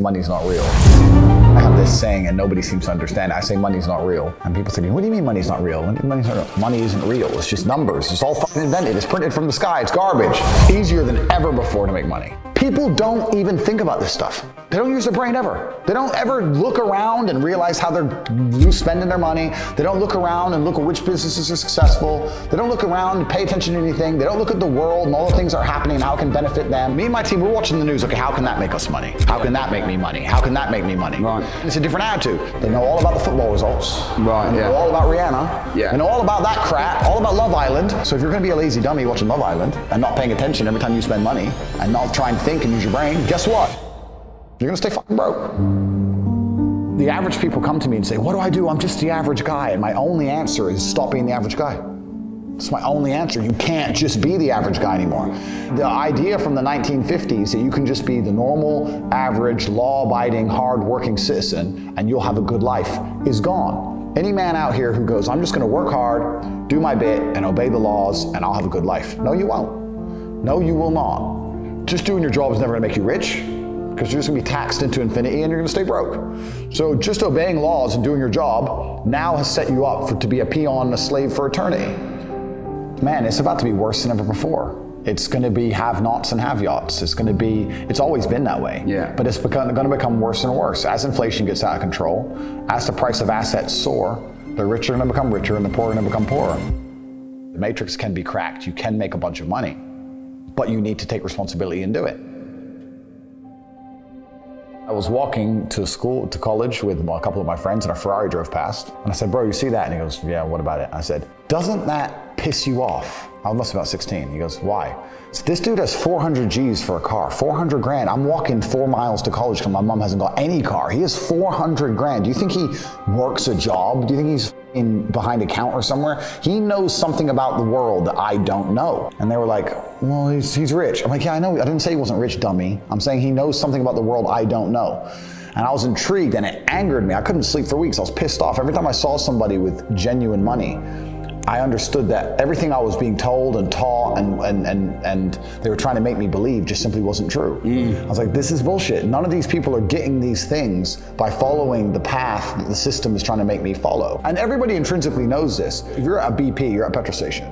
money's not real. I have this saying and nobody seems to understand it. I say money's not real. And people say, what do you mean money's not real? Money isn't real. It's just numbers. It's all fucking invented. It's printed from the sky. It's garbage. It's easier than ever before to make money. People don't even think about this stuff. They don't use their brain ever. They don't ever look around and realize how they're spending their money. They don't look around and look at which businesses are successful. They don't look around and pay attention to anything. They don't look at the world and all the things that are happening and how it can benefit them. Me and my team, we're watching the news. Okay, how can that make us money? How can that make me money? How can that make me money? Right. It's a different attitude. They know all about the football results. Right, They know all about Rihanna. Yeah. They know all about that crap, all about Love Island. So if you're gonna be a lazy dummy watching Love Island and not paying attention every time you spend money and not try and think and use your brain, guess what? You're gonna stay fucking broke. The average people come to me and say, what do I do? I'm just the average guy. And my only answer is stop being the average guy. It's my only answer. You can't just be the average guy anymore. The idea from the 1950s that you can just be the normal, average, law-abiding, hard-working citizen and you'll have a good life is gone. Any man out here who goes, I'm just gonna work hard, do my bit, and obey the laws, and I'll have a good life. No, you won't. No, you will not. Just doing your job is never gonna make you rich, because you're just gonna be taxed into infinity and you're gonna stay broke. So just obeying laws and doing your job now has set you up to be a peon, a slave for eternity. Man, it's about to be worse than ever before. It's gonna be have-nots and have-yachts. It's always been that way. Yeah. But it's gonna become worse and worse. As inflation gets out of control, as the price of assets soar, the rich are gonna become richer and the poor are gonna become poorer. The matrix can be cracked. You can make a bunch of money, but you need to take responsibility and do it. I was walking to college with a couple of my friends and a Ferrari drove past. And I said, bro, you see that? And he goes, yeah, what about it? I said, doesn't that piss you off? I must be about 16. He goes, why? So this dude has 400 G's for a car, 400 grand. I'm walking 4 miles to college because my mom hasn't got any car. He has 400 grand. Do you think he works a job? Do you think he's behind a counter somewhere? He knows something about the world that I don't know. And they were like, well, he's rich. I'm like, yeah, I know. I didn't say he wasn't rich, dummy. I'm saying he knows something about the world I don't know. And I was intrigued and it angered me. I couldn't sleep for weeks. I was pissed off. Every time I saw somebody with genuine money, I understood that everything I was being told and taught and they were trying to make me believe just simply wasn't true. I was like, this is bullshit. None of these people are getting these things by following the path that the system is trying to make me follow. And everybody intrinsically knows this. If you're at a BP, you're at a petrol station,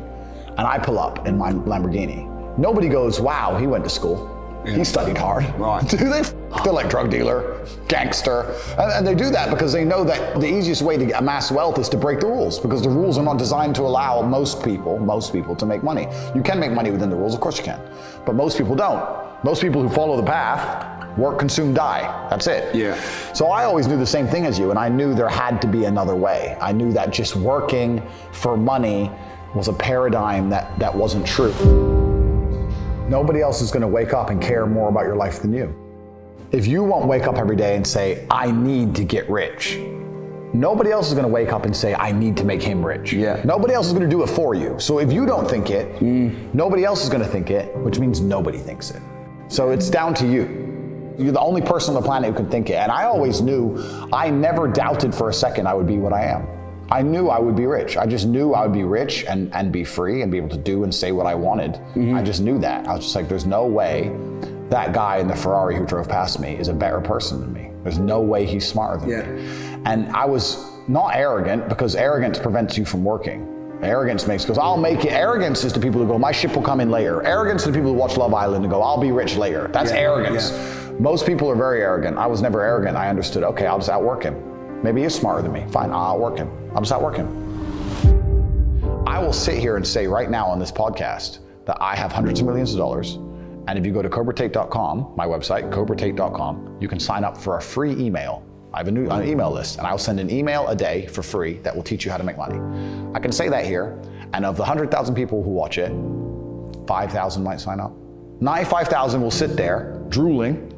and I pull up in my Lamborghini, nobody goes, wow, he went to school. He studied hard. Right. Do they? They're like drug dealer, gangster. And they do that because they know that the easiest way to amass wealth is to break the rules, because the rules are not designed to allow most people to make money. You can make money within the rules, of course you can. But most people don't. Most people who follow the path, work, consume, die. That's it. Yeah. So I always knew the same thing as you, and I knew there had to be another way. I knew that just working for money was a paradigm that wasn't true. Nobody else is gonna wake up and care more about your life than you. If you won't wake up every day and say, I need to get rich, nobody else is gonna wake up and say, I need to make him rich. Yeah. Nobody else is gonna do it for you. So if you don't think it, nobody else is gonna think it, which means nobody thinks it. So it's down to you. You're the only person on the planet who can think it. And I always knew, I never doubted for a second I would be what I am. I knew I would be rich. I just knew I would be rich and be free and be able to do and say what I wanted. I just knew that. I was just like, there's no way that guy in the Ferrari who drove past me is a better person than me. There's no way he's smarter than me. And I was not arrogant, because arrogance prevents you from working. Arrogance goes, I'll make it. Arrogance is to people who go, my ship will come in later. Arrogance is to people who watch Love Island and go, I'll be rich later. That's arrogance. Most people are very arrogant. I was never arrogant. I understood, okay, I'll just outwork him. Maybe he's smarter than me. Fine, I'll outwork him. I'll just outwork him. I will sit here and say right now on this podcast that I have hundreds of millions of dollars. And if you go to cobratate.com, my website, cobratate.com, you can sign up for a free email. I have an email list, and I'll send an email a day for free that will teach you how to make money. I can say that here, and of the 100,000 people who watch it, 5,000 might sign up. 95,000 will sit there drooling,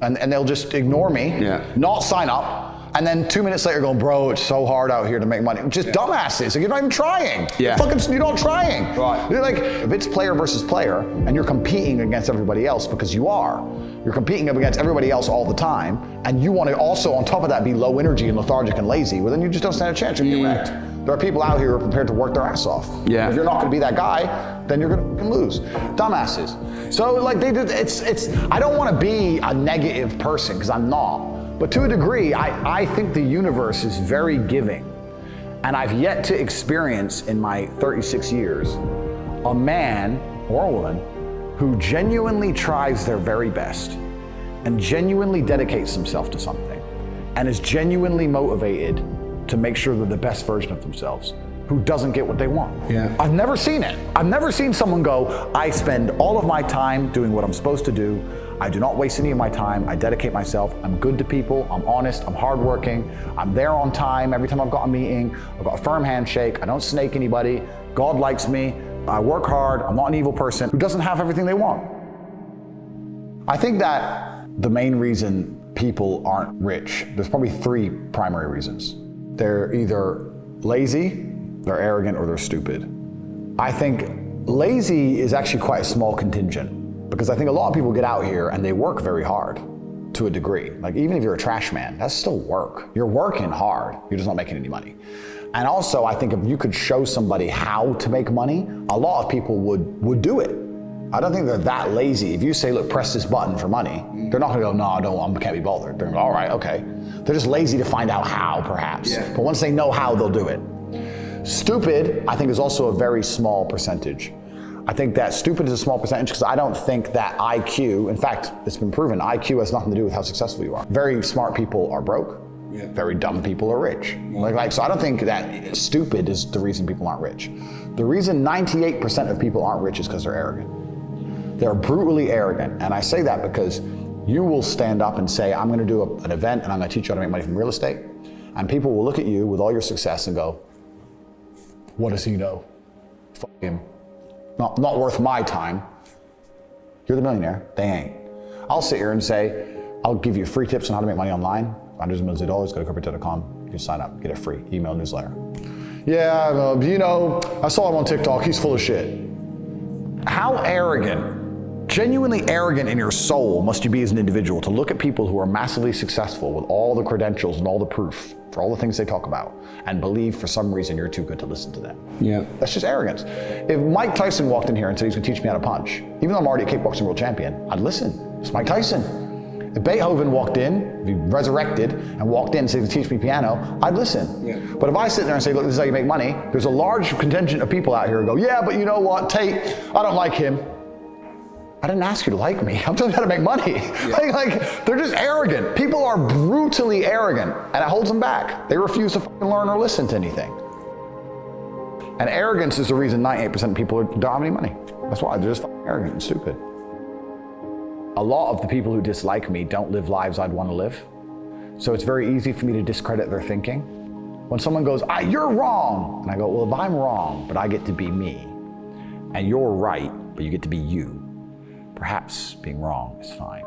and they'll just ignore me, not sign up. And then 2 minutes later going, bro, it's so hard out here to make money. Just dumbasses. Like, you're not even trying. Yeah. You're not trying. Right. You're like, if it's player versus player and you're competing against everybody else, because you are, you're competing against everybody else all the time, and you want to also, on top of that, be low energy and lethargic and lazy, well, then you just don't stand a chance. You're wrecked. There are people out here who are prepared to work their ass off. Yeah. If you're not going to be that guy, then you're going to lose. Dumbasses. So like I don't want to be a negative person, because I'm not. But to a degree, I think the universe is very giving. And I've yet to experience in my 36 years a man or a woman who genuinely tries their very best and genuinely dedicates himself to something and is genuinely motivated to make sure they're the best version of themselves, who doesn't get what they want. Yeah. I've never seen it. I've never seen someone go, I spend all of my time doing what I'm supposed to do. I do not waste any of my time. I dedicate myself. I'm good to people. I'm honest. I'm hardworking. I'm there on time. Every time I've got a meeting, I've got a firm handshake. I don't snake anybody. God likes me. I work hard. I'm not an evil person who doesn't have everything they want. I think that the main reason people aren't rich, there's probably 3 primary reasons. They're either lazy, they're arrogant, or they're stupid. I think lazy is actually quite a small contingent, because I think a lot of people get out here and they work very hard to a degree. Like, even if you're a trash man, that's still work. You're working hard, you're just not making any money. And also, I think if you could show somebody how to make money, a lot of people would do it. I don't think they're that lazy. If you say, look, press this button for money, they're not gonna go, no, I can't be bothered. They're gonna go, all right, okay. They're just lazy to find out how, perhaps. Yeah. But once they know how, they'll do it. Stupid, I think, is also a very small percentage. I think that stupid is a small percentage because I don't think that IQ, in fact, it's been proven, IQ has nothing to do with how successful you are. Very smart people are broke. Yeah. Very dumb people are rich. So I don't think that stupid is the reason people aren't rich. The reason 98% of people aren't rich is because they're arrogant. They're brutally arrogant. And I say that because you will stand up and say, I'm gonna do an event and I'm gonna teach you how to make money from real estate. And people will look at you with all your success and go, what does he know? Fuck him. Not worth my time. You're the millionaire, they ain't. I'll sit here and say, I'll give you free tips on how to make money online. Hundreds of millions of dollars, go to corporate.com. You can sign up, get a free email newsletter. Yeah, I saw him on TikTok, he's full of shit. How arrogant, genuinely arrogant in your soul must you be as an individual to look at people who are massively successful with all the credentials and all the proof for all the things they talk about and believe for some reason you're too good to listen to them. Yeah. That's just arrogance. If Mike Tyson walked in here and said he's gonna teach me how to punch, even though I'm already a kickboxing world champion, I'd listen. It's Mike Tyson. If Beethoven walked in, if he resurrected and walked in and said he's gonna teach me piano, I'd listen. Yeah. But if I sit there and say, look, this is how you make money, there's a large contingent of people out here who go, yeah, but you know what, Tate, I don't like him. I didn't ask you to like me. I'm telling you how to make money. Yeah. Like, they're just arrogant. People are brutally arrogant, and it holds them back. They refuse to fucking learn or listen to anything. And arrogance is the reason 98% of people don't have any money. That's why they're just fucking arrogant and stupid. A lot of the people who dislike me don't live lives I'd want to live. So it's very easy for me to discredit their thinking. When someone goes, you're wrong. And I go, well, if I'm wrong, but I get to be me, and you're right, but you get to be you, perhaps being wrong is fine.